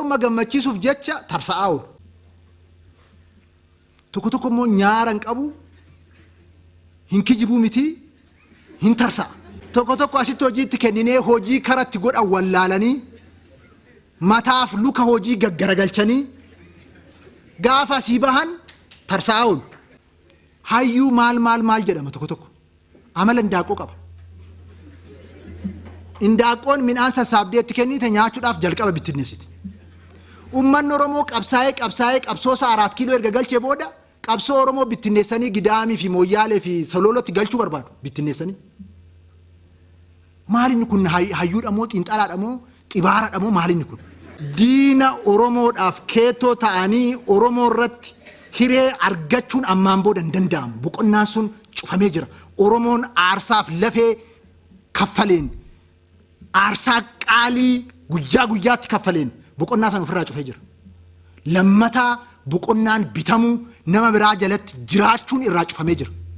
orma gammachiisuuf jecha tarsa'aa oolu. Tokko immoo nyaaran qabu hin kijibuu miti hin tarsa'a. Tokko asitti hojiitti kenninee hojii karatti godhan wallaalanii mataaf luka hojii gaggaragalchanii gaafa asii bahan tarsa'aa oolu. Hayyuu maal jedhama tokko amala indaaqoo qaba. Indaaqoon midhaan sassaabdeetti kennite nyaachuudhaaf jalqaba bittinneessiti. Uummanni Oromoo qabsaa'ee qabsoosa 4 kiiloo erga galchee booda qabsoo Oromoo bittinneessanii Gidaamii fi Mooyyaalee fi Sololotti galchuu barbaadu bittinneessanii. Maalinni kun hayyuudha moo xiinxalaadha moo xibaaradha moo maalinni kun? Diina Oromoodhaaf keetoo ta'anii Oromoo irratti hiree argachuun ammaan booda hin danda'amu. Boqonnaan sun cufamee jira. Oromoon aarsaaf lafee kaffaleen aarsaa qaalii guyyaatti kaffaleen boqonnaa san ofirraa cufee jira. Lammataa boqonnaan bitamuu nama biraa jalatti jiraachuun irraa cufamee jira.